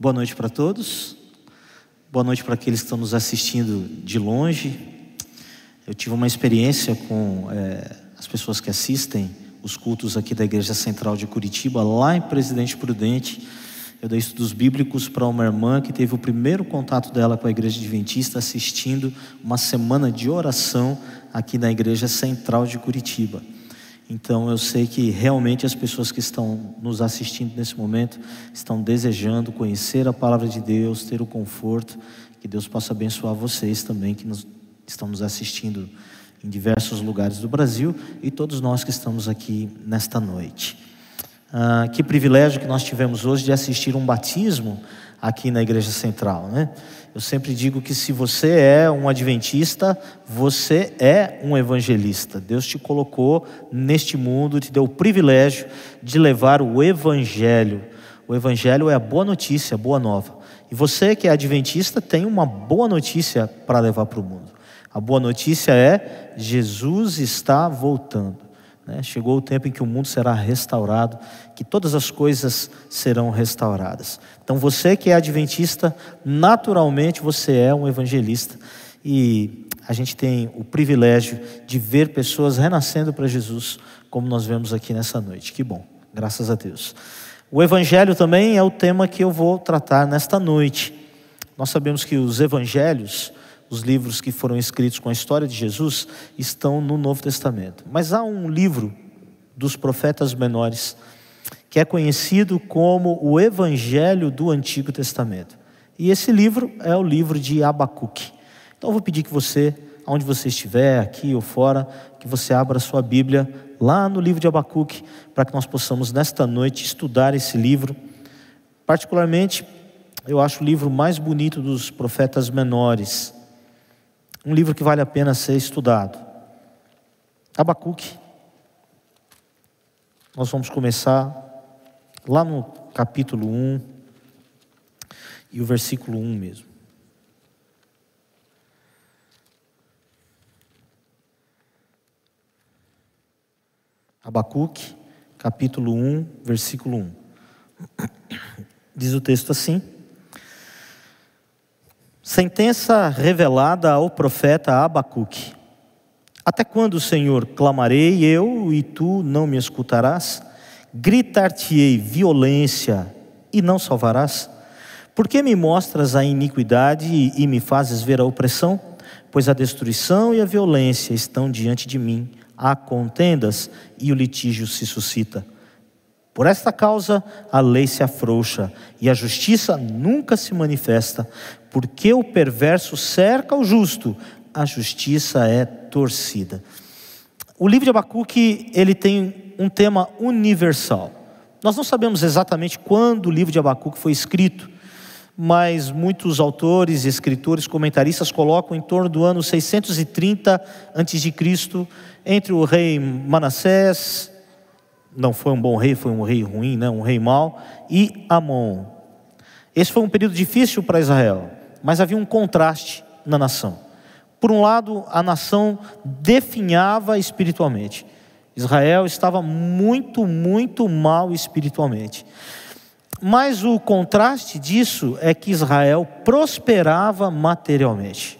Boa noite para todos. Boa noite para aqueles que estão nos assistindo de longe. Eu tive uma experiência com as pessoas que assistem os cultos aqui da Igreja Central de Curitiba, lá em Presidente Prudente. Eu dei estudos bíblicos para uma irmã que teve o primeiro contato dela com a Igreja Adventista, assistindo uma semana de oração aqui na Igreja Central de Curitiba. Então eu sei que realmente as pessoas que estão nos assistindo nesse momento estão desejando conhecer a palavra de Deus, ter o conforto. Que Deus possa abençoar vocês também que estão nos assistindo em diversos lugares do Brasil e todos nós que estamos aqui nesta noite. Que privilégio que nós tivemos hoje de assistir um batismo aqui na Igreja Central, né? Eu sempre digo que se você é um adventista, você é um evangelista. Deus te colocou neste mundo, te deu o privilégio de levar o Evangelho. O Evangelho é a boa notícia, a boa nova. E você que é adventista tem uma boa notícia para levar para o mundo. A boa notícia é: Jesus está voltando. Chegou o tempo em que o mundo será restaurado, que todas as coisas serão restauradas. Então você que é adventista, naturalmente você é um evangelista. E a gente tem o privilégio de ver pessoas renascendo para Jesus, como nós vemos aqui nessa noite. Que bom, graças a Deus. O evangelho também é o tema que eu vou tratar nesta noite. Nós sabemos que os evangelhos, os livros que foram escritos com a história de Jesus, estão no Novo Testamento. Mas há um livro dos profetas menores que é conhecido como o Evangelho do Antigo Testamento. E esse livro é o livro de Abacuque. Então eu vou pedir que você, onde você estiver, aqui ou fora, que você abra a sua Bíblia lá no livro de Abacuque, para que nós possamos nesta noite estudar esse livro. Particularmente, eu acho o livro mais bonito dos profetas menores. Um livro que vale a pena ser estudado. Abacuque. Nós vamos começar lá no capítulo 1 e o versículo 1 mesmo. Abacuque, capítulo 1, versículo 1. Diz o texto assim: sentença revelada ao profeta Abacuque. Até quando, Senhor, clamarei eu e tu não me escutarás? Gritar-te-ei violência e não salvarás? Por que me mostras a iniquidade e me fazes ver a opressão? Pois a destruição e a violência estão diante de mim, há contendas e o litígio se suscita. Por esta causa a lei se afrouxa e a justiça nunca se manifesta. Porque o perverso cerca o justo, a justiça é torcida. O livro de Abacuque, ele tem um tema universal. Nós não sabemos exatamente quando o livro de Abacuque foi escrito, mas muitos autores, escritores, comentaristas colocam em torno do ano 630 a.C., entre o rei Manassés, não foi um bom rei, foi um rei ruim, né? Um rei mau, e Amon. Esse foi um período difícil para Israel, mas havia um contraste na nação. Por um lado, a nação definhava espiritualmente. Israel estava muito, muito mal espiritualmente. Mas o contraste disso é que Israel prosperava materialmente.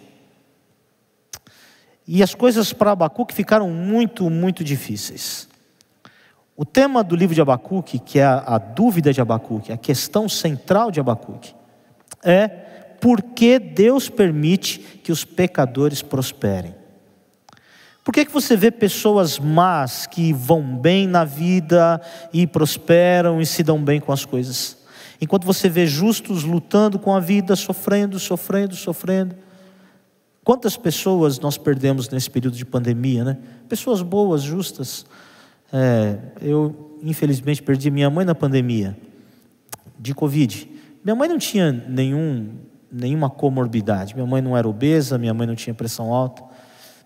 E as coisas para Abacuque ficaram muito, muito difíceis. O tema do livro de Abacuque, que é a dúvida de Abacuque, a questão central de Abacuque, é: por que Deus permite que os pecadores prosperem? Por que você vê pessoas más que vão bem na vida e prosperam e se dão bem com as coisas, enquanto você vê justos lutando com a vida, sofrendo? Quantas pessoas nós perdemos nesse período de pandemia, né? Pessoas boas, justas. Eu infelizmente perdi minha mãe na pandemia de Covid. Minha mãe não tinha nenhuma comorbidade. Minha mãe não era obesa, minha mãe não tinha pressão alta,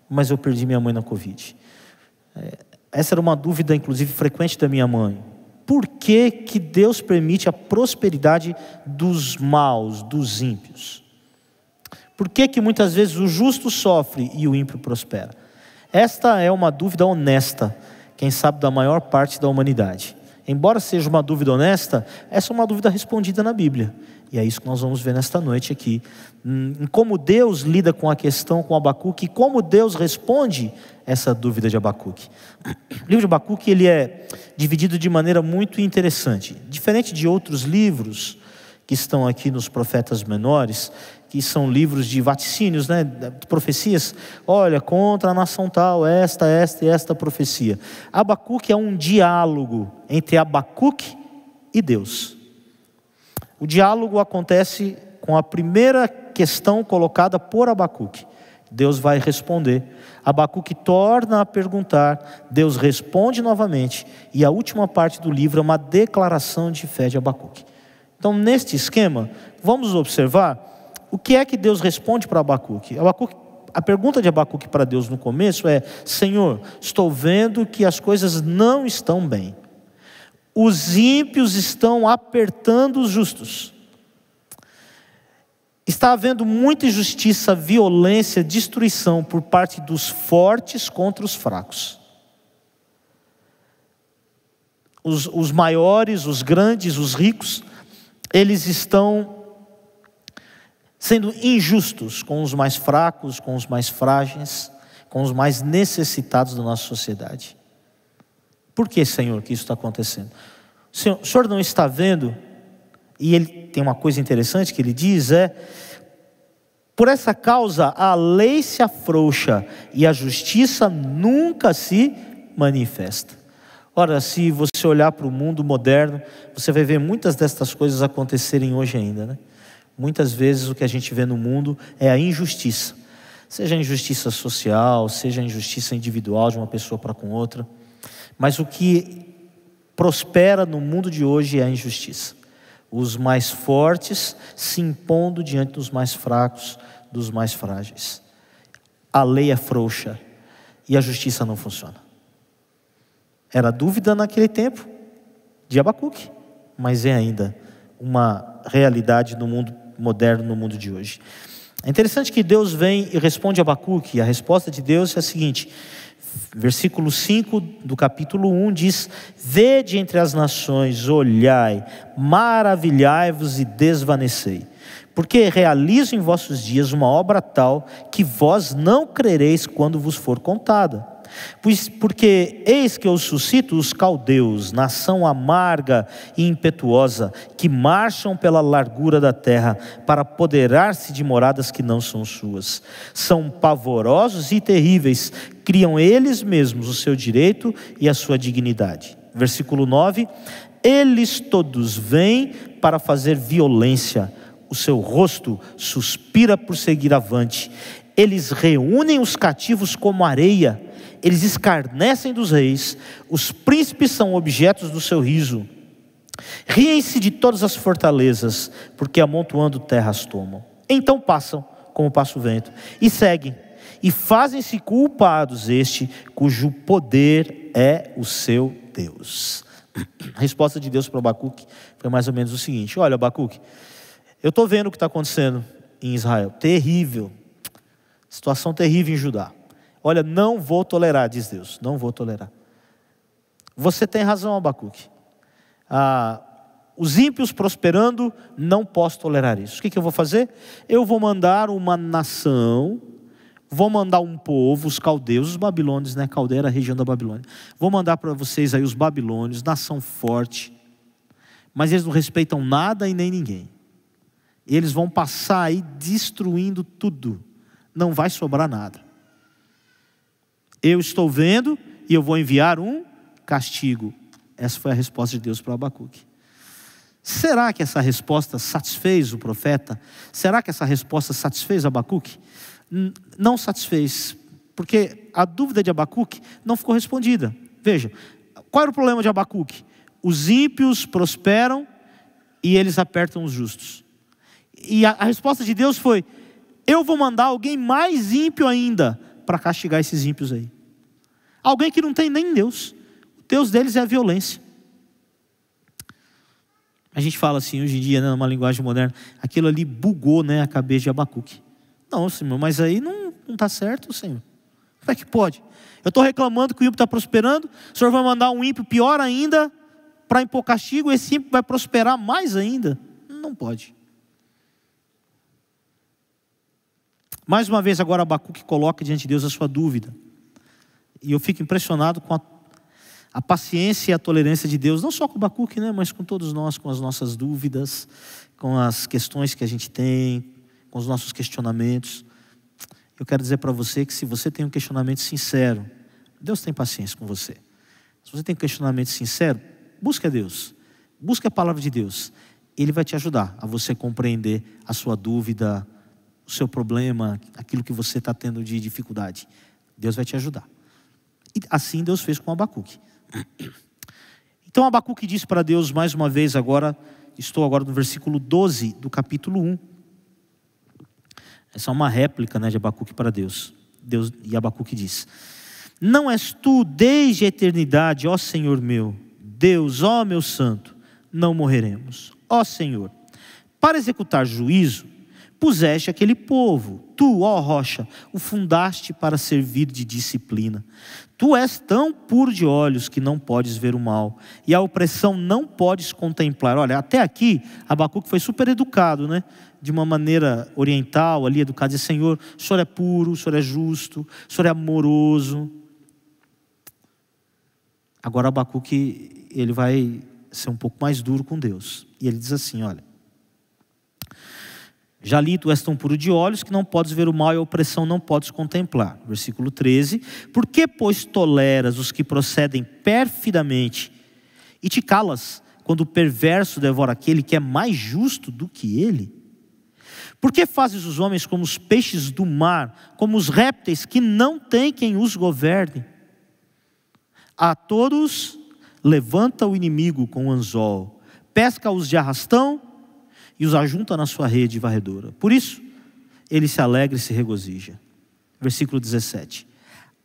mas eu perdi minha mãe na Covid. Essa era uma dúvida, inclusive, frequente da minha mãe. Por que que Deus permite a prosperidade dos maus, dos ímpios? Por que que muitas vezes o justo sofre e o ímpio prospera? Esta é uma dúvida honesta, quem sabe da maior parte da humanidade. Embora seja uma dúvida honesta, essa é uma dúvida respondida na Bíblia. E é isso que nós vamos ver nesta noite aqui. Em como Deus lida com a questão com Abacuque e como Deus responde essa dúvida de Abacuque. O livro de Abacuque ele é dividido de maneira muito interessante. Diferente de outros livros que estão aqui nos profetas menores, que são livros de vaticínios, né, profecias. Olha, contra a nação tal, esta e esta profecia. Abacuque é um diálogo entre Abacuque e Deus. O diálogo acontece com a primeira questão colocada por Abacuque. Deus vai responder. Abacuque torna a perguntar, Deus responde novamente, e a última parte do livro é uma declaração de fé de Abacuque. Então, neste esquema, vamos observar o que é que Deus responde para Abacuque. A pergunta de Abacuque para Deus no começo é: Senhor, estou vendo que as coisas não estão bem. Os ímpios estão apertando os justos. Está havendo muita injustiça, violência, destruição por parte dos fortes contra os fracos. Os maiores, os grandes, os ricos, eles estão sendo injustos com os mais fracos, com os mais frágeis, com os mais necessitados da nossa sociedade. Por que, Senhor, que isso está acontecendo? O Senhor não está vendo? E ele tem uma coisa interessante que ele diz, por essa causa a lei se afrouxa e a justiça nunca se manifesta. Ora, se você olhar para o mundo moderno, você vai ver muitas destas coisas acontecerem hoje ainda, né? Muitas vezes o que a gente vê no mundo é a injustiça. Seja a injustiça social, seja a injustiça individual de uma pessoa para com outra. Mas o que prospera no mundo de hoje é a injustiça. Os mais fortes se impondo diante dos mais fracos, dos mais frágeis. A lei é frouxa e a justiça não funciona. Era dúvida naquele tempo de Abacuque, mas é ainda uma realidade no mundo moderno, no mundo de hoje. É interessante que Deus vem e responde a Abacuque, e a resposta de Deus é a seguinte: versículo 5 do capítulo 1 diz: vede entre as nações, olhai, maravilhai-vos e desvanecei, porque realizo em vossos dias uma obra tal, que vós não crereis quando vos for contada. Porque eis que eu suscito os caldeus, nação amarga e impetuosa, que marcham pela largura da terra, para apoderar-se de moradas que não são suas. São pavorosos e terríveis, criam eles mesmos o seu direito e a sua dignidade. Versículo 9: eles todos vêm para fazer violência, o seu rosto suspira por seguir avante. Eles reúnem os cativos como areia, eles escarnecem dos reis, os príncipes são objetos do seu riso. Riem-se de todas as fortalezas, porque amontoando terras tomam. Então passam, como passa o vento, e seguem, e fazem-se culpados este, cujo poder é o seu Deus. A resposta de Deus para Abacuque foi mais ou menos o seguinte: olha, Abacuque, eu estou vendo o que está acontecendo em Israel, terrível, situação terrível em Judá. Olha, não vou tolerar, diz Deus, não vou tolerar. Você tem razão, Abacuque. Os ímpios prosperando, não posso tolerar isso. O que eu vou fazer? Eu vou mandar uma nação, vou mandar um povo, os caldeus, os babilônios, né? Caldeia era a região da Babilônia. Vou mandar para vocês aí os babilônios, nação forte, mas eles não respeitam nada e nem ninguém. Eles vão passar aí destruindo tudo, não vai sobrar nada. Eu estou vendo e eu vou enviar um castigo. Essa foi a resposta de Deus para Abacuque. Será que essa resposta satisfez o profeta? Será que essa resposta satisfez Abacuque? Não satisfez, porque a dúvida de Abacuque não ficou respondida. Veja, qual era o problema de Abacuque? Os ímpios prosperam e eles apertam os justos. E a resposta de Deus foi: eu vou mandar alguém mais ímpio ainda para castigar esses ímpios aí. Alguém que não tem nem Deus. O Deus deles é a violência. A gente fala assim hoje em dia, né, numa linguagem moderna, aquilo ali bugou, né, a cabeça de Abacuque. Não, Senhor, mas aí não está certo, Senhor. Como é que pode? Eu estou reclamando que o ímpio está prosperando, o Senhor vai mandar um ímpio pior ainda para impor castigo, esse ímpio vai prosperar mais ainda? Não pode. Mais uma vez agora Abacuque coloca diante de Deus a sua dúvida. E eu fico impressionado com a paciência e a tolerância de Deus, não só com Abacuque, né, mas com todos nós, com as nossas dúvidas, com as questões que a gente tem, com os nossos questionamentos. Eu quero dizer para você que se você tem um questionamento sincero, Deus tem paciência com você. Se você tem um questionamento sincero, busque a Deus, busque a palavra de Deus. Ele vai te ajudar a você compreender a sua dúvida, o seu problema, aquilo que você está tendo de dificuldade. Deus vai te ajudar. E assim Deus fez com Abacuque. Então Abacuque disse para Deus mais uma vez agora, estou agora no versículo 12 do capítulo 1. Essa é uma réplica, né, de Abacuque para Deus. E Abacuque diz: não és tu desde a eternidade, ó Senhor meu, Deus, ó meu santo, não morreremos. Ó Senhor, para executar juízo, puseste aquele povo, tu, ó rocha, o fundaste para servir de disciplina. Tu és tão puro de olhos que não podes ver o mal, e a opressão não podes contemplar. Olha, até aqui, Abacuque foi super educado, né? De uma maneira oriental, ali educado, diz: Senhor, o Senhor é puro, o Senhor é justo, o Senhor é amoroso. Agora Abacuque, ele vai ser um pouco mais duro com Deus. E ele diz assim, olha: já li, tu és tão puro de olhos que não podes ver o mal e a opressão não podes contemplar. Versículo 13. Por que, pois, toleras os que procedem perfidamente e te calas quando o perverso devora aquele que é mais justo do que ele? Por que fazes os homens como os peixes do mar, como os répteis que não têm quem os governe? A todos levanta o inimigo com o anzol, pesca-os de arrastão e os ajunta na sua rede varredora. Por isso, ele se alegra e se regozija. Versículo 17.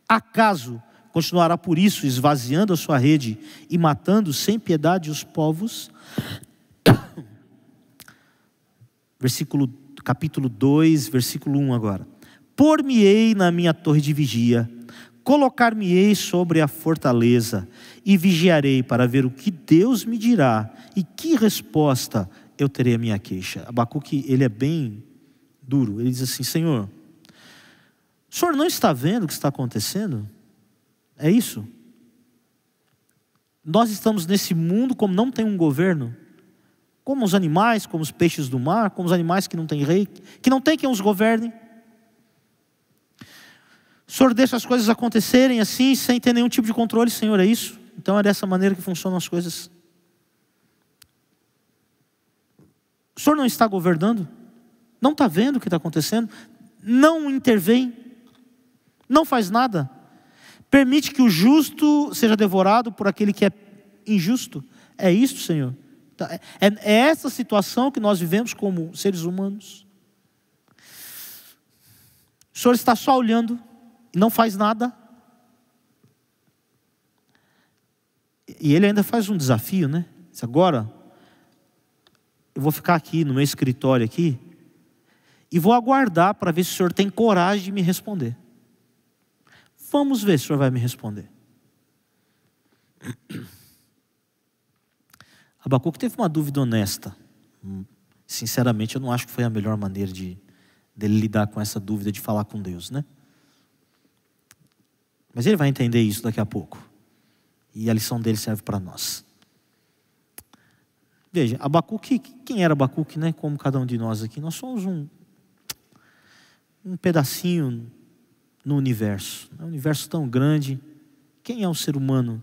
Acaso continuará por isso esvaziando a sua rede e matando sem piedade os povos? Capítulo 2, versículo 1 agora. Por-me-ei na minha torre de vigia, colocar-me-ei sobre a fortaleza e vigiarei para ver o que Deus me dirá e que resposta eu terei à minha queixa. Abacuque, ele é bem duro. Ele diz assim: Senhor, o Senhor não está vendo o que está acontecendo? É isso? Nós estamos nesse mundo como não tem um governo, como os animais, como os peixes do mar, como os animais que não têm rei, que não tem quem os governe. O Senhor deixa as coisas acontecerem assim, sem ter nenhum tipo de controle, Senhor, é isso? Então é dessa maneira que funcionam as coisas. O Senhor não está governando? Não está vendo o que está acontecendo? Não intervém? Não faz nada? Permite que o justo seja devorado por aquele que é injusto? É isso, Senhor? É essa situação que nós vivemos como seres humanos. O Senhor está só olhando e não faz nada. E ele ainda faz um desafio, né? Diz: agora eu vou ficar aqui no meu escritório aqui e vou aguardar para ver se o Senhor tem coragem de me responder. Vamos ver se o Senhor vai me responder. Abacuque teve uma dúvida honesta. Sinceramente, eu não acho que foi a melhor maneira dele lidar com essa dúvida, de falar com Deus, né? Mas ele vai entender isso daqui a pouco. E a lição dele serve para nós. Veja, Abacuque, quem era Abacuque, né? Como cada um de nós aqui, nós somos um pedacinho no universo. É um universo tão grande. Quem é o ser humano?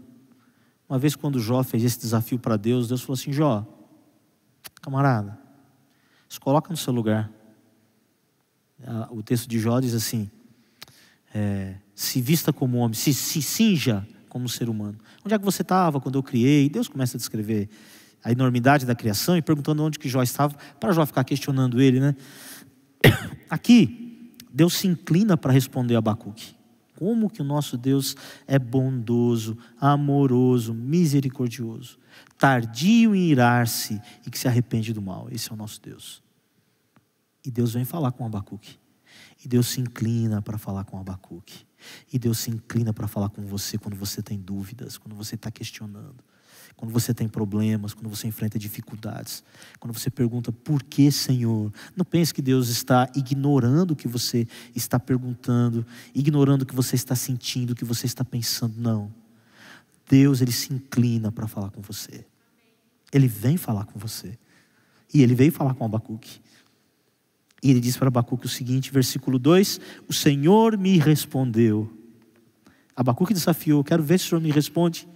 Uma vez quando Jó fez esse desafio para Deus, Deus falou assim: Jó, camarada, se coloca no seu lugar. O texto de Jó diz assim: se vista como homem, se cinja como ser humano. Onde é que você estava quando eu criei? Deus começa a descrever a enormidade da criação e perguntando onde que Jó estava, para Jó ficar questionando ele, né? Aqui, Deus se inclina para responder a Abacuque. Como que o nosso Deus é bondoso, amoroso, misericordioso, tardio em irar-se e que se arrepende do mal. Esse é o nosso Deus. E Deus vem falar com Abacuque. E Deus se inclina para falar com Abacuque. E Deus se inclina para falar com você quando você tem dúvidas, quando você está questionando. Quando você tem problemas, quando você enfrenta dificuldades, quando você pergunta, por que, Senhor? Não pense que Deus está ignorando o que você está perguntando, ignorando o que você está sentindo, o que você está pensando. Não. Deus, Ele se inclina para falar com você. Ele vem falar com você. E Ele veio falar com Abacuque. E Ele diz para Abacuque o seguinte, versículo 2, o Senhor me respondeu. Abacuque desafiou, quero ver se o Senhor me responde.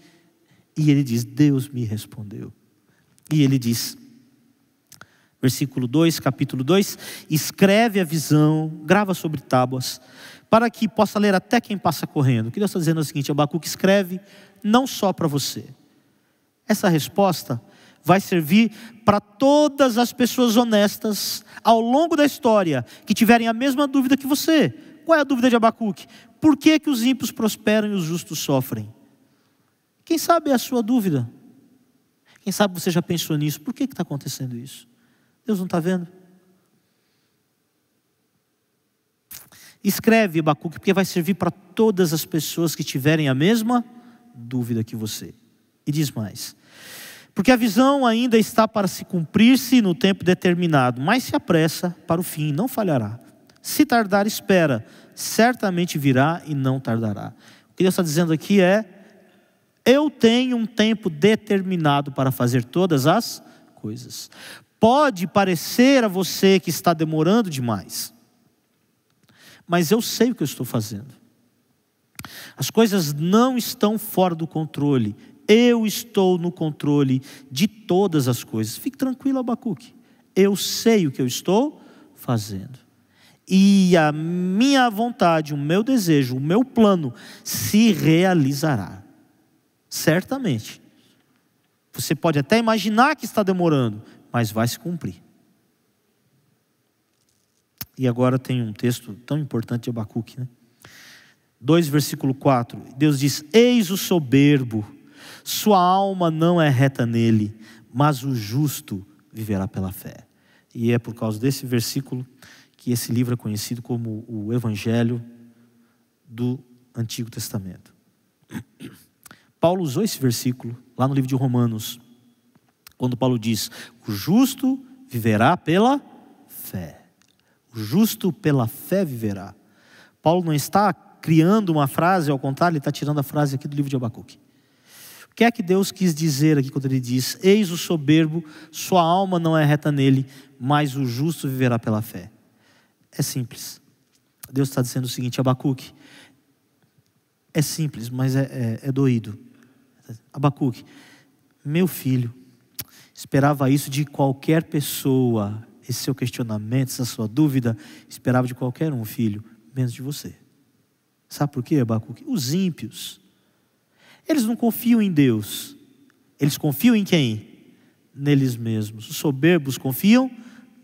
E ele diz, Deus me respondeu. E ele diz, versículo 2, capítulo 2, escreve a visão, grava sobre tábuas, para que possa ler até quem passa correndo. O que Deus está dizendo é o seguinte, Abacuque, escreve não só para você. Essa resposta vai servir para todas as pessoas honestas ao longo da história, que tiverem a mesma dúvida que você. Qual é a dúvida de Abacuque? Por que os ímpios prosperam e os justos sofrem? Quem sabe é a sua dúvida. Quem sabe você já pensou nisso. Por que está acontecendo isso? Deus não está vendo? Escreve, Abacuque, porque vai servir para todas as pessoas que tiverem a mesma dúvida que você. E diz mais. Porque a visão ainda está para se cumprir-se no tempo determinado, mas se apressa para o fim, não falhará. Se tardar, espera, certamente virá e não tardará. O que Deus está dizendo aqui é, eu tenho um tempo determinado para fazer todas as coisas. Pode parecer a você que está demorando demais, mas eu sei o que eu estou fazendo. As coisas não estão fora do controle. Eu estou no controle de todas as coisas. Fique tranquilo, Abacuque. Eu sei o que eu estou fazendo. E a minha vontade, o meu desejo, o meu plano se realizará. Certamente. Você pode até imaginar que está demorando, mas vai se cumprir. E agora tem um texto tão importante de Abacuque, né? 2, versículo 4. Deus diz, eis o soberbo, sua alma não é reta nele, mas o justo viverá pela fé. E é por causa desse versículo que esse livro é conhecido como o Evangelho do Antigo Testamento. Paulo usou esse versículo lá no livro de Romanos, quando Paulo diz, o justo viverá pela fé. O justo pela fé viverá. Paulo não está criando uma frase, ao contrário, ele está tirando a frase aqui do livro de Abacuque. O que é que Deus quis dizer aqui quando ele diz, eis o soberbo, sua alma não é reta nele, mas o justo viverá pela fé? É simples. Deus está dizendo o seguinte, Abacuque, é simples, mas é doído. Abacuque, meu filho, esperava isso de qualquer pessoa, esse seu questionamento, essa sua dúvida, esperava de qualquer um, filho, menos de você. Sabe por quê, Abacuque? Os ímpios, eles não confiam em Deus, eles confiam em quem? Neles mesmos. Os soberbos confiam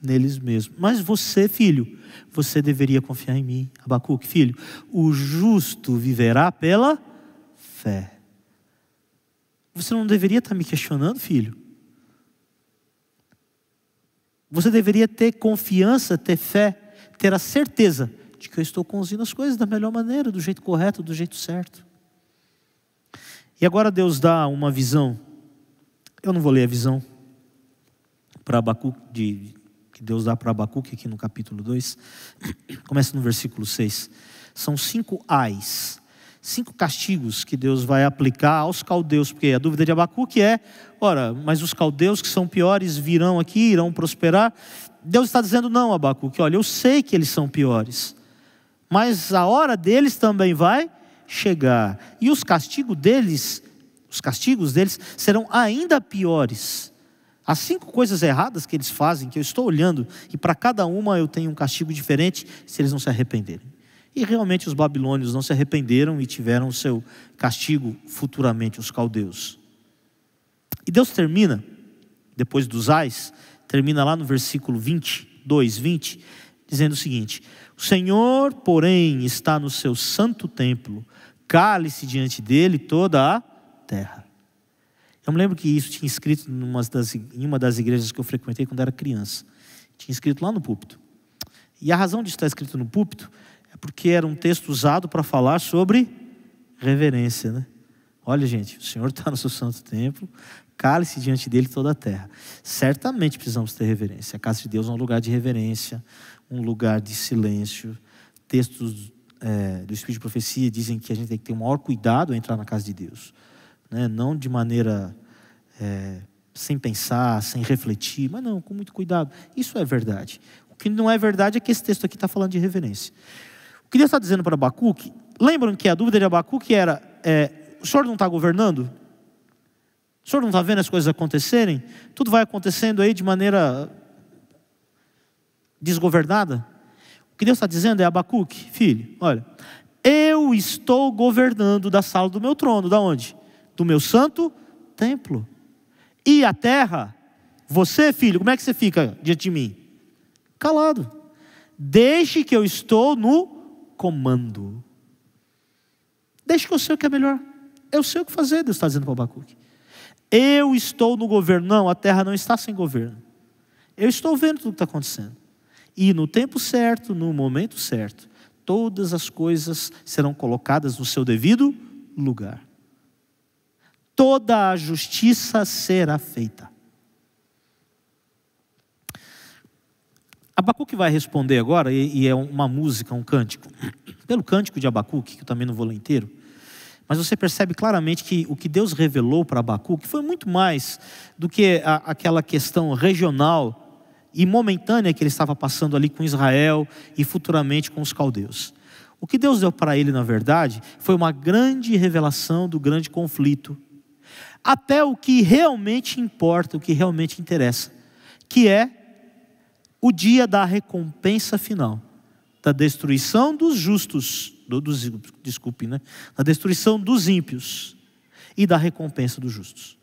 neles mesmos. Mas você, filho, você deveria confiar em mim. Abacuque, filho, o justo viverá pela fé. Você não deveria estar me questionando, filho? Você deveria ter confiança, ter fé, ter a certeza de que eu estou conduzindo as coisas da melhor maneira, do jeito correto, do jeito certo. E agora Deus dá uma visão. Eu não vou ler a visão para Abacuque, que Deus dá para Abacuque aqui no capítulo 2. Começa no versículo 6. São 5 ais. 5 castigos que Deus vai aplicar aos caldeus, porque a dúvida de Abacuque é, ora, mas os caldeus que são piores virão aqui, irão prosperar. Deus está dizendo, não, Abacuque, olha, eu sei que eles são piores, mas a hora deles também vai chegar, e os castigos deles serão ainda piores. As 5 coisas erradas que eles fazem, que eu estou olhando, e para cada uma eu tenho um castigo diferente, se eles não se arrependerem. E realmente os babilônios não se arrependeram e tiveram o seu castigo futuramente, os caldeus. E Deus termina, depois dos ais, termina lá no versículo 20, dizendo o seguinte, o Senhor, porém, está no seu santo templo, cale-se diante dele toda a terra. Eu me lembro que isso tinha escrito em uma das igrejas que eu frequentei quando era criança. Tinha escrito lá no púlpito. E a razão de estar escrito no púlpito é porque era um texto usado para falar sobre reverência, né? Olha, gente, o Senhor está no seu santo templo, cale-se diante dele toda a terra. Certamente precisamos ter reverência. A casa de Deus é um lugar de reverência, um lugar de silêncio. Textos do Espírito de Profecia dizem que a gente tem que ter o maior cuidado ao entrar na casa de Deus, né? Não de maneira sem pensar, sem refletir, mas não, com muito cuidado. Isso é verdade. O que não é verdade é que esse texto aqui está falando de reverência. O que Deus está dizendo para Abacuque, lembram que a dúvida de Abacuque era, o Senhor não está governando? O Senhor não está vendo as coisas acontecerem? Tudo vai acontecendo aí de maneira desgovernada? O que Deus está dizendo é, Abacuque, filho, olha, eu estou governando da sala do meu trono, da onde? Do meu santo templo. E a terra, você, filho, como é que você fica diante de mim? Calado. Deixe que eu estou no comando. Deixe que eu sei o que é melhor. Eu sei o que fazer, Deus está dizendo para Abacuque. Eu estou no governo. Não, a terra não está sem governo. Eu estou vendo tudo o que está acontecendo. E no tempo certo, no momento certo, todas as coisas serão colocadas no seu devido lugar. Toda a justiça será feita. Abacuque vai responder agora, e é uma música, um cântico. Pelo cântico de Abacuque, que eu também não vou ler inteiro, mas você percebe claramente que o que Deus revelou para Abacuque foi muito mais do que aquela questão regional e momentânea que ele estava passando ali com Israel e futuramente com os caldeus. O que Deus deu para ele, na verdade, foi uma grande revelação do grande conflito, até o que realmente importa, o que realmente interessa, que é o dia da recompensa final, da destruição dos justos, da destruição dos ímpios e da recompensa dos justos.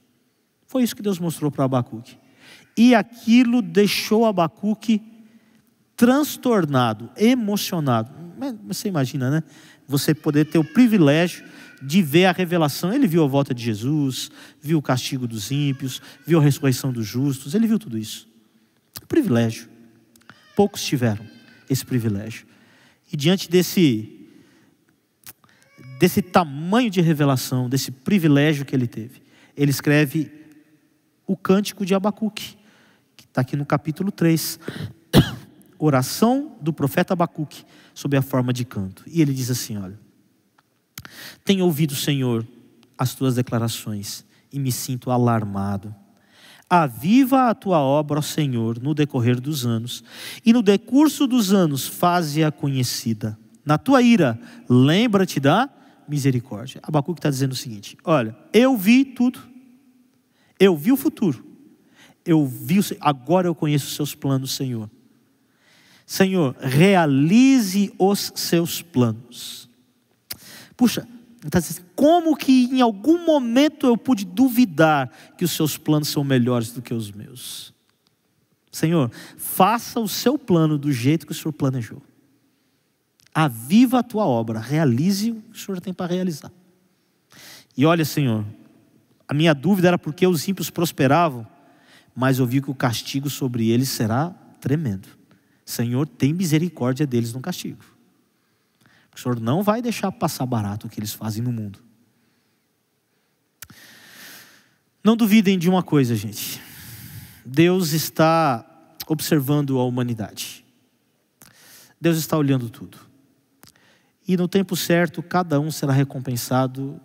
Foi isso que Deus mostrou para Abacuque. E aquilo deixou Abacuque transtornado, emocionado. Mas você imagina, né? Você poder ter o privilégio de ver a revelação. Ele viu a volta de Jesus, viu o castigo dos ímpios, viu a ressurreição dos justos, ele viu tudo isso. Privilégio. Poucos tiveram esse privilégio. E diante desse tamanho de revelação, desse privilégio que ele teve, ele escreve o cântico de Abacuque, que está aqui no capítulo 3. Oração do profeta Abacuque, sob a forma de canto. E ele diz assim, olha: tenho ouvido, Senhor, as tuas declarações e me sinto alarmado. Aviva a tua obra, ó Senhor, no decorrer dos anos, e no decurso dos anos faze-a conhecida. Na tua ira, lembra-te da misericórdia. Abacuque está dizendo o seguinte: olha, eu vi tudo, eu vi o futuro, agora eu conheço os seus planos, Senhor. Senhor, realize os seus planos. Puxa, está dizendo, como que em algum momento eu pude duvidar que os seus planos são melhores do que os meus? Senhor, faça o seu plano do jeito que o Senhor planejou. Aviva a tua obra, realize o que o Senhor tem para realizar. E olha, Senhor, a minha dúvida era porque os ímpios prosperavam, mas eu vi que o castigo sobre eles será tremendo. Senhor, tem misericórdia deles no castigo. O Senhor não vai deixar passar barato o que eles fazem no mundo. Não duvidem de uma coisa, gente. Deus está observando a humanidade. Deus está olhando tudo. E no tempo certo, cada um será recompensado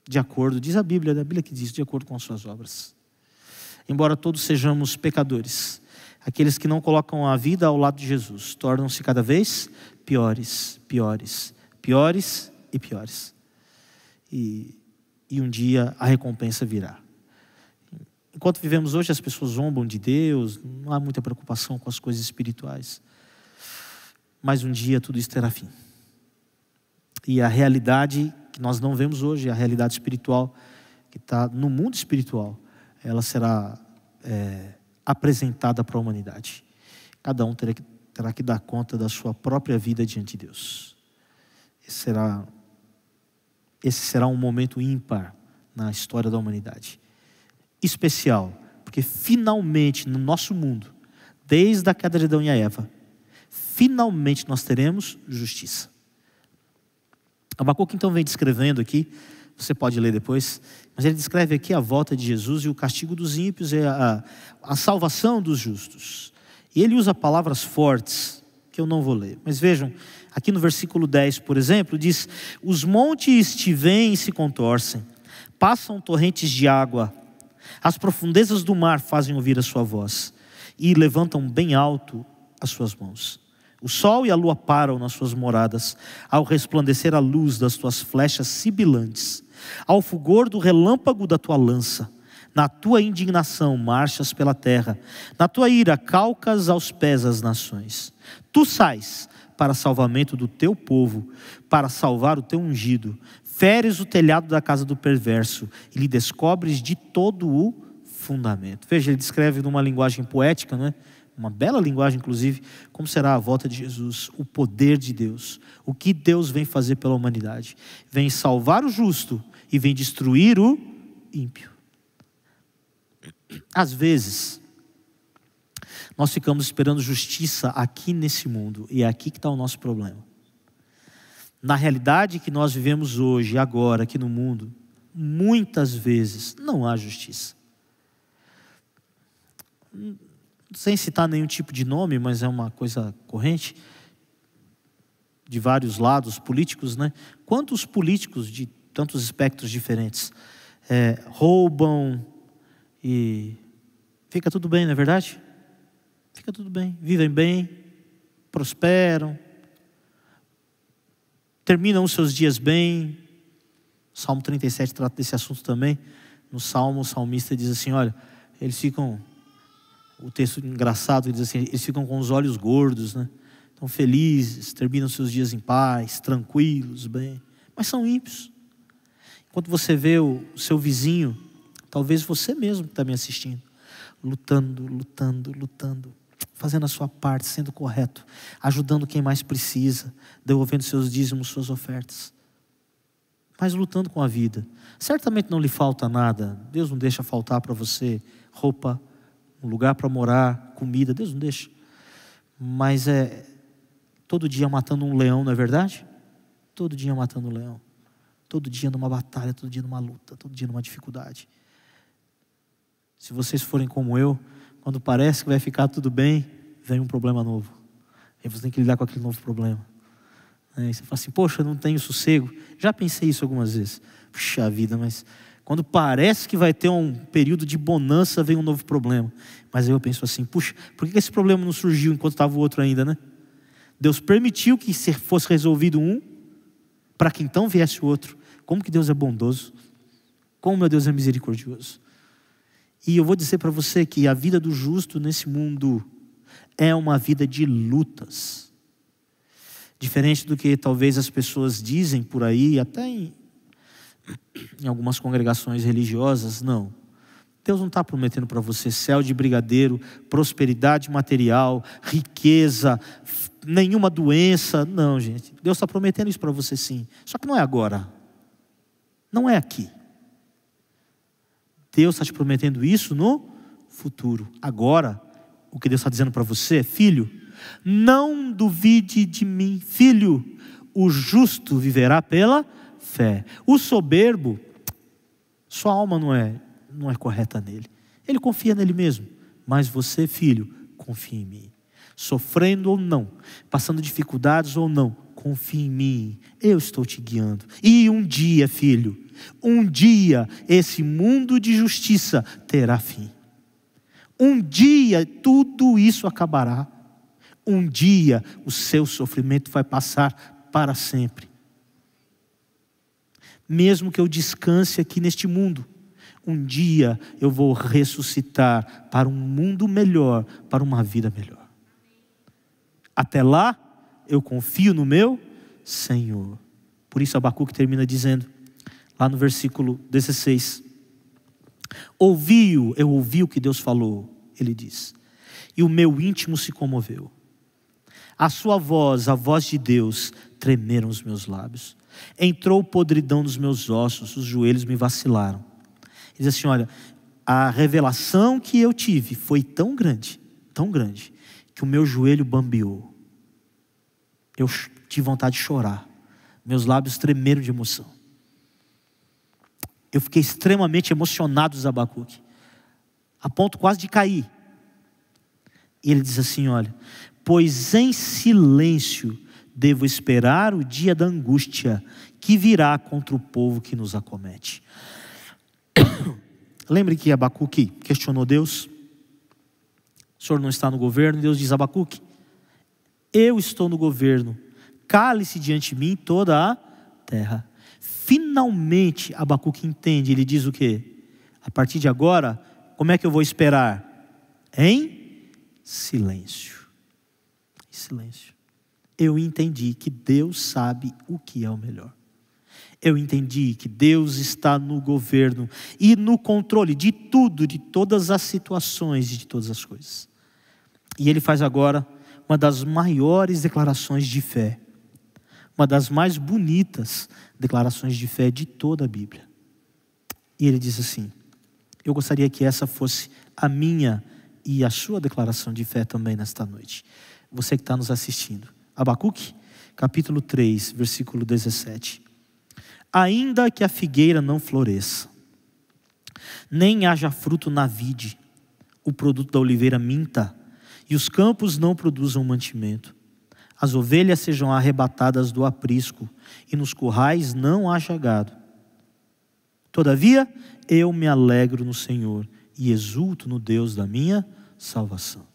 de acordo, diz a Bíblia que diz, de acordo com as suas obras. Embora todos sejamos pecadores, aqueles que não colocam a vida ao lado de Jesus tornam-se cada vez piores, piores, piores e piores. E um dia a recompensa virá. Enquanto vivemos hoje, as pessoas zombam de Deus, não há muita preocupação com as coisas espirituais. Mas um dia tudo isso terá fim. E a realidade que nós não vemos hoje, a realidade espiritual que está no mundo espiritual, ela será apresentada para a humanidade. Cada um terá que dar conta da sua própria vida diante de Deus. Esse será um momento ímpar na história da humanidade. Especial, porque finalmente no nosso mundo, desde a queda de Adão e Eva, finalmente nós teremos justiça. Abacuque então vem descrevendo aqui Você pode ler depois. Mas ele descreve aqui a volta de Jesus e o castigo dos ímpios e a salvação dos justos. E ele usa palavras fortes, que eu não vou ler. Mas vejam, aqui no versículo 10, por exemplo, diz: os montes te veem e se contorcem, passam torrentes de água, as profundezas do mar fazem ouvir a sua voz, e levantam bem alto as suas mãos. O sol e a lua param nas suas moradas, ao resplandecer a luz das tuas flechas sibilantes, ao fulgor do relâmpago da tua lança. Na tua indignação marchas pela terra, na tua ira calcas aos pés as nações. Tu sais para salvamento do teu povo, para salvar o teu ungido. Feres o telhado da casa do perverso e lhe descobres de todo o fundamento. Veja, ele descreve numa linguagem poética, não é? Uma bela linguagem, inclusive, como será a volta de Jesus, o poder de Deus, o que Deus vem fazer pela humanidade. Vem salvar o justo e vem destruir o ímpio. Às vezes, nós ficamos esperando justiça aqui nesse mundo, e é aqui que está o nosso problema. Na realidade que nós vivemos hoje, agora, aqui no mundo, muitas vezes não há justiça. Sem citar nenhum tipo de nome, mas é uma coisa corrente, de vários lados políticos, né? Quantos políticos de tantos espectros diferentes roubam e fica tudo bem, não é verdade? Fica tudo bem, vivem bem, prosperam, terminam os seus dias bem. Salmo 37 trata desse assunto também. No Salmo, o salmista diz assim, olha, eles ficam, o texto engraçado, ele diz assim, eles ficam com os olhos gordos, né? Estão felizes, terminam seus dias em paz, tranquilos, bem. Mas são ímpios. Enquanto você vê o seu vizinho, talvez você mesmo que está me assistindo, lutando, fazendo a sua parte, sendo correto, ajudando quem mais precisa, devolvendo seus dízimos, suas ofertas, mas lutando com a vida. Certamente não lhe falta nada. Deus não deixa faltar para você roupa, um lugar para morar, comida. Deus não deixa. Mas todo dia matando um leão, não é verdade? Todo dia matando um leão. Todo dia numa batalha, todo dia numa luta, todo dia numa dificuldade. Se vocês forem como eu, quando parece que vai ficar tudo bem, vem um problema novo. Aí você tem que lidar com aquele novo problema. Aí você fala assim, poxa, eu não tenho sossego. Já pensei isso algumas vezes. Puxa vida, mas quando parece que vai ter um período de bonança, vem um novo problema. Mas aí eu penso assim, puxa, por que esse problema não surgiu enquanto estava o outro ainda, né? Deus permitiu que fosse resolvido um, para que então viesse o outro. Como que Deus é bondoso. Como meu Deus é misericordioso. E eu vou dizer para você que a vida do justo nesse mundo é uma vida de lutas. Diferente do que talvez as pessoas dizem por aí, até em algumas congregações religiosas, não. Deus não está prometendo para você céu de brigadeiro, prosperidade material, riqueza, nenhuma doença. Não, gente. Deus está prometendo isso para você sim. Só que não é agora. Não é aqui. Deus está te prometendo isso no futuro. Agora, o que Deus está dizendo para você, filho, não duvide de mim, filho, o justo viverá pela fé. O soberbo, sua alma não é correta nele. Ele confia nele mesmo. Mas você, filho, confia em mim. Sofrendo ou não, passando dificuldades ou não, confia em mim. Eu estou te guiando. E um dia, filho, um dia esse mundo de justiça terá fim. Um dia tudo isso acabará. Um dia o seu sofrimento vai passar para sempre. Mesmo que eu descanse aqui neste mundo, um dia eu vou ressuscitar para um mundo melhor, para uma vida melhor. Até lá, eu confio no meu Senhor. Por isso Abacuque termina dizendo, lá no versículo 16, eu ouvi o que Deus falou, ele diz, e o meu íntimo se comoveu. A sua voz, a voz de Deus, tremeram os meus lábios. Entrou podridão nos meus ossos, os joelhos me vacilaram. Ele diz assim, olha, a revelação que eu tive foi tão grande, que o meu joelho bambeou. Eu tive vontade de chorar. Meus lábios tremeram de emoção. Eu fiquei extremamente emocionado, Abacuque, a ponto quase de cair. E ele diz assim, olha, pois em silêncio devo esperar o dia da angústia que virá contra o povo que nos acomete. Lembre que Abacuque questionou Deus. O senhor não está no governo. Deus diz, Abacuque, eu estou no governo. Cale-se diante de mim toda a terra. Finalmente Abacuque entende. Ele diz o quê? A partir de agora, como é que eu vou esperar? Em silêncio. Em silêncio. Eu entendi que Deus sabe o que é o melhor. Eu entendi que Deus está no governo e no controle de tudo, de todas as situações e de todas as coisas. E ele faz agora uma das maiores declarações de fé, uma das mais bonitas declarações de fé de toda a Bíblia. E ele diz assim, eu gostaria que essa fosse a minha e a sua declaração de fé também nesta noite. Você que está nos assistindo. Abacuque, capítulo 3, versículo 17. Ainda que a figueira não floresça, nem haja fruto na vide, o produto da oliveira minta, e os campos não produzam mantimento, as ovelhas sejam arrebatadas do aprisco, e nos currais não haja gado. Todavia, eu me alegro no Senhor, e exulto no Deus da minha salvação.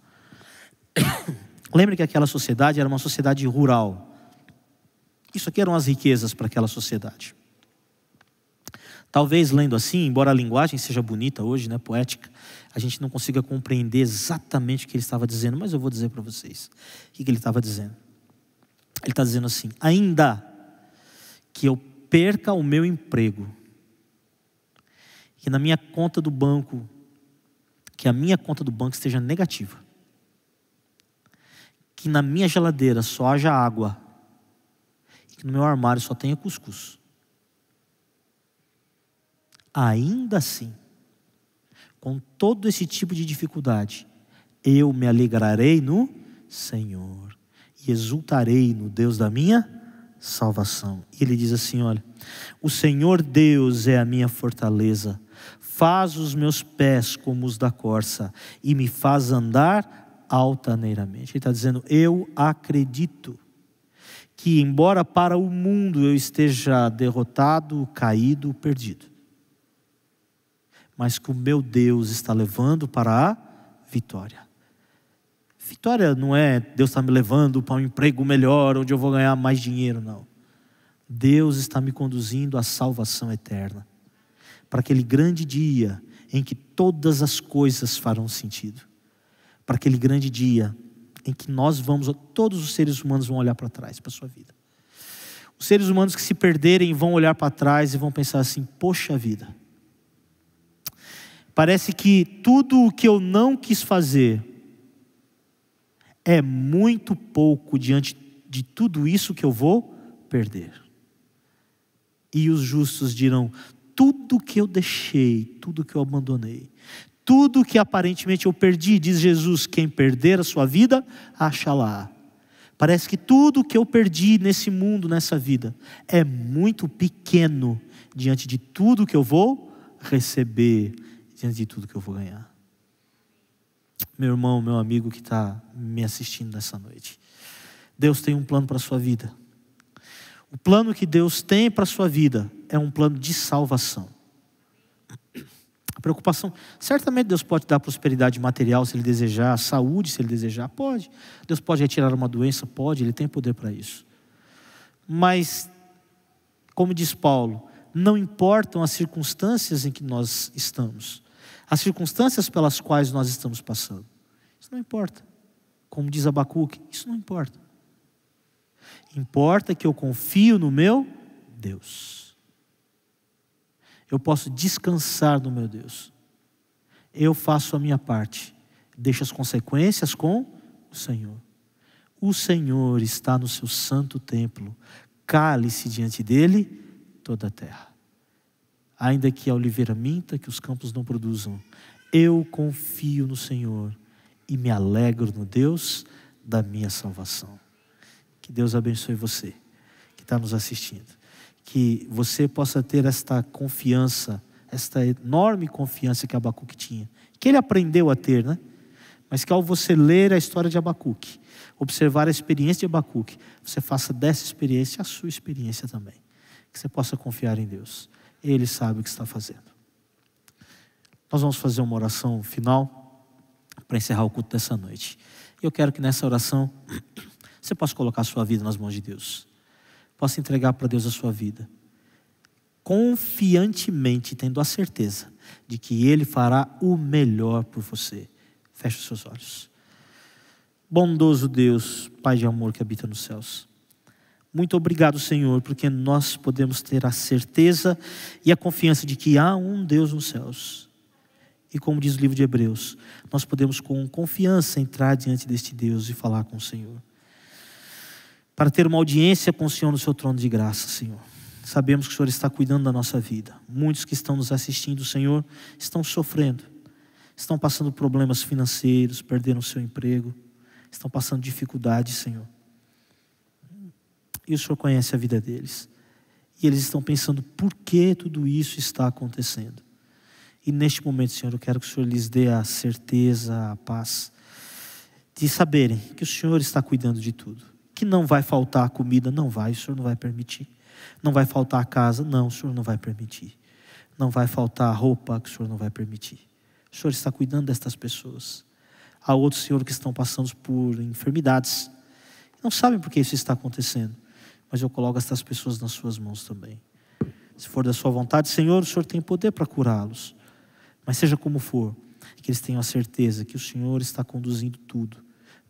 Lembre que aquela sociedade era uma sociedade rural. Isso aqui eram as riquezas para aquela sociedade. Talvez lendo assim, embora a linguagem seja bonita hoje, né, poética, a gente não consiga compreender exatamente o que ele estava dizendo, mas eu vou dizer para vocês o que ele estava dizendo. Ele está dizendo assim, ainda que eu perca o meu emprego, que na minha conta do banco, que a minha conta do banco esteja negativa, que na minha geladeira só haja água, e que no meu armário só tenha cuscuz, ainda assim, com todo esse tipo de dificuldade, eu me alegrarei no Senhor e exultarei no Deus da minha salvação. E ele diz assim, olha, o Senhor Deus é a minha fortaleza, faz os meus pés como os da corça e me faz andar altaneiramente. Ele está dizendo, eu acredito que embora para o mundo eu esteja derrotado, caído, perdido, mas que o meu Deus está levando para a vitória. Vitória não é Deus está me levando para um emprego melhor, onde eu vou ganhar mais dinheiro, não. Deus está me conduzindo à salvação eterna, para aquele grande dia em que todas as coisas farão sentido, para aquele grande dia em que todos os seres humanos vão olhar para trás, para a sua vida. Os seres humanos que se perderem vão olhar para trás e vão pensar assim, poxa vida, parece que tudo o que eu não quis fazer é muito pouco diante de tudo isso que eu vou perder. E os justos dirão, tudo que eu deixei, tudo que eu abandonei, tudo que aparentemente eu perdi, diz Jesus, quem perder a sua vida, acha lá. Parece que tudo que eu perdi nesse mundo, nessa vida, é muito pequeno diante de tudo que eu vou receber, diante de tudo que eu vou ganhar. Meu irmão, meu amigo que está me assistindo nessa noite, Deus tem um plano para a sua vida. O plano que Deus tem para a sua vida é um plano de salvação. A preocupação, certamente Deus pode dar prosperidade material se Ele desejar, saúde se Ele desejar, pode. Deus pode retirar uma doença, pode, Ele tem poder para isso. Mas, como diz Paulo, não importam as circunstâncias em que nós estamos, as circunstâncias pelas quais nós estamos passando. Isso não importa. Como diz Abacuque, isso não importa. Importa que eu confio no meu Deus. Eu posso descansar no meu Deus. Eu faço a minha parte. Deixo as consequências com o Senhor. O Senhor está no seu santo templo. Cale-se diante dele toda a terra. Ainda que a oliveira minta, que os campos não produzam, eu confio no Senhor e me alegro no Deus da minha salvação. Que Deus abençoe você que está nos assistindo. Que você possa ter esta confiança esta enorme confiança que Abacuque tinha, que ele aprendeu a ter, né? Mas que ao você ler a história de Abacuque, observar a experiência de Abacuque, você faça dessa experiência a sua experiência também. Que você possa confiar em Deus. Ele sabe o que está fazendo. Nós vamos fazer uma oração final para encerrar o culto dessa noite. Eu quero que nessa oração você possa colocar a sua vida nas mãos de Deus. Possa entregar para Deus a sua vida. Confiantemente, tendo a certeza de que Ele fará o melhor por você. Feche os seus olhos. Bondoso Deus, Pai de amor que habita nos céus. Muito obrigado, Senhor, porque nós podemos ter a certeza e a confiança de que há um Deus nos céus. E como diz o livro de Hebreus, nós podemos com confiança entrar diante deste Deus e falar com o Senhor. Para ter uma audiência com o Senhor no seu trono de graça, Senhor. Sabemos que o Senhor está cuidando da nossa vida. Muitos que estão nos assistindo, Senhor, estão sofrendo. Estão passando problemas financeiros, perderam o seu emprego. Estão passando dificuldades, Senhor. E o Senhor conhece a vida deles. E eles estão pensando por que tudo isso está acontecendo. E neste momento, Senhor, eu quero que o Senhor lhes dê a certeza, a paz, de saberem que o Senhor está cuidando de tudo. Que não vai faltar comida, não vai, o Senhor não vai permitir. Não vai faltar casa, não, o Senhor não vai permitir. Não vai faltar roupa, que o Senhor não vai permitir. O Senhor está cuidando destas pessoas. Há outros, Senhor, que estão passando por enfermidades. Não sabem por que isso está acontecendo. Mas eu coloco estas pessoas nas suas mãos também. Se for da sua vontade, Senhor, o Senhor tem poder para curá-los. Mas seja como for, que eles tenham a certeza que o Senhor está conduzindo tudo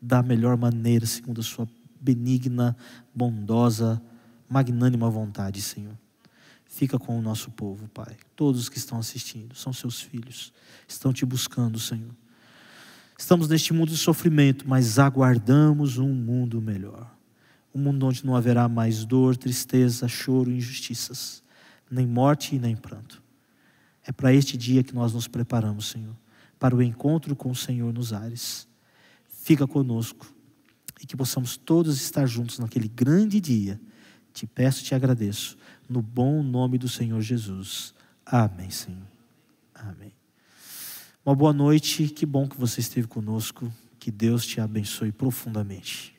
da melhor maneira, segundo a sua benigna, bondosa, magnânima vontade, Senhor. Fica com o nosso povo, Pai. Todos os que estão assistindo são seus filhos. Estão te buscando, Senhor. Estamos neste mundo de sofrimento, mas aguardamos um mundo melhor. Um mundo onde não haverá mais dor, tristeza, choro, injustiças, nem morte e nem pranto. É para este dia que nós nos preparamos, Senhor, para o encontro com o Senhor nos ares. Fica conosco e que possamos todos estar juntos naquele grande dia. Te peço e te agradeço, no bom nome do Senhor Jesus. Amém, Senhor. Amém. Uma boa noite, que bom que você esteve conosco. Que Deus te abençoe profundamente.